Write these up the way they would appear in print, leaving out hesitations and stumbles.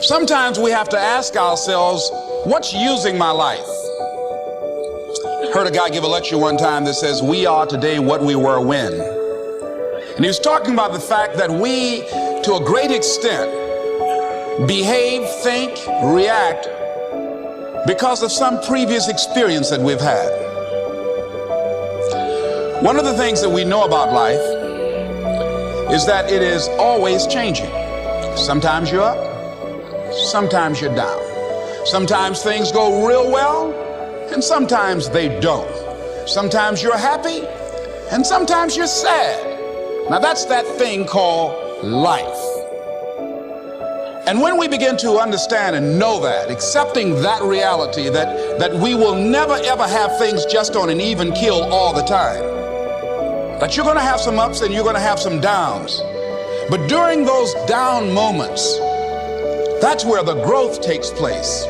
Sometimes we have to ask ourselves, what's using my life? Heard a guy give a lecture one time that says, we are today what we were when. And he was talking about the fact that we, to a great extent, behave, think, react because of some previous experience that we've had. One of the things that we know about life is that it is always changing. Sometimes you're up, sometimes you're down. Sometimes things go real well, and sometimes they don't. Sometimes you're happy, and sometimes you're sad. Now that's that thing called life. And when we begin to understand and know that, accepting that reality, that we will never ever have things just on an even keel all the time, that you're going to have some ups and you're going to have some downs. But during those down moments, that's where the growth takes place.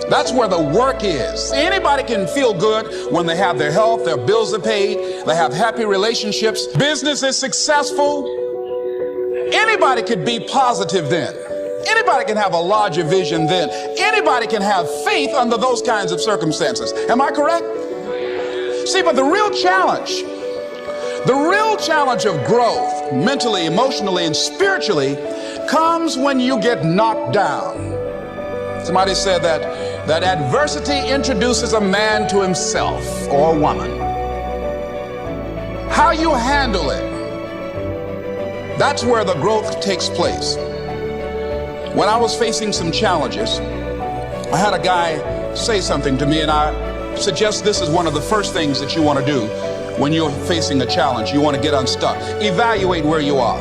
That's where the work is. Anybody can feel good when they have their health, their bills are paid, they have happy relationships, business is successful. Anybody could be positive then. Anybody can have a larger vision then. Anybody can have faith under those kinds of circumstances. Am I correct? See, but the real challenge of growth, mentally, emotionally, and spiritually, comes when you get knocked down. Somebody said that adversity introduces a man to himself or a woman. How you handle it, that's where the growth takes place. When I was facing some challenges, I had a guy say something to me, and I suggest this is one of the first things that you want to do when you're facing a challenge. You want to get unstuck. Evaluate where you are.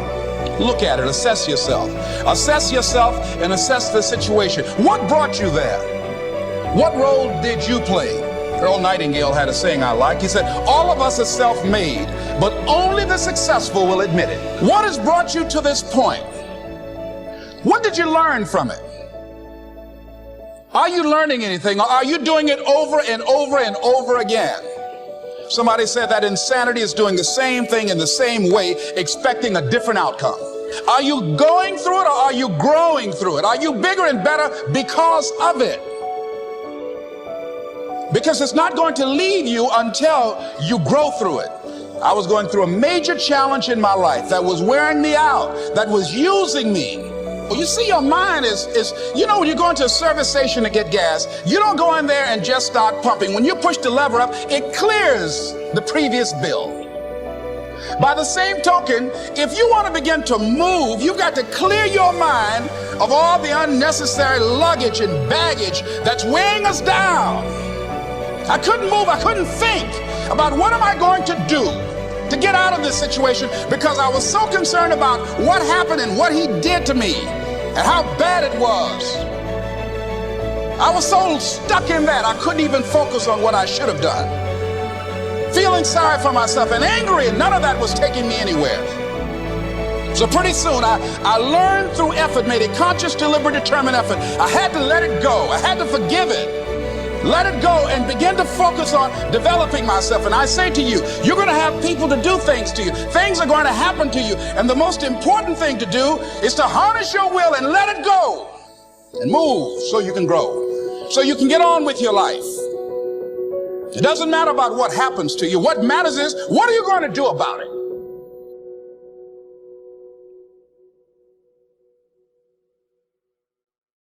Look at it, assess yourself. Assess yourself and assess the situation. What brought you there? What role did you play? Earl Nightingale had a saying I like. He said, all of us are self-made, but only the successful will admit it. What has brought you to this point? What did you learn from it? Are you learning anything, or are you doing it over and over and over again? Somebody said that insanity is doing the same thing in the same way, expecting a different outcome. Are you going through it, or are you growing through it? Are you bigger and better because of it? Because it's not going to leave you until you grow through it. I was going through a major challenge in my life that was wearing me out, that was using me. Well, you see, your mind is, when you go into a service station to get gas, you don't go in there and just start pumping. When you push the lever up, it clears the previous bill. By the same token, if you want to begin to move, you've got to clear your mind of all the unnecessary luggage and baggage that's weighing us down. I couldn't move, I couldn't think about what am I going to do to get out of this situation, because I was so concerned about what happened and what he did to me and how bad it was. I was so stuck in that I couldn't even focus on what I should have done. Feeling sorry for myself and angry, and none of that was taking me anywhere. So pretty soon I learned through effort, made a conscious, deliberate, determined effort. I had to let it go. I had to forgive it. Let it go and begin to focus on developing myself. And I say to you, you're going to have people to do things to you. Things are going to happen to you. And the most important thing to do is to harness your will and let it go and move so you can grow, so you can get on with your life. It doesn't matter about what happens to you. What matters is, what are you going to do about it?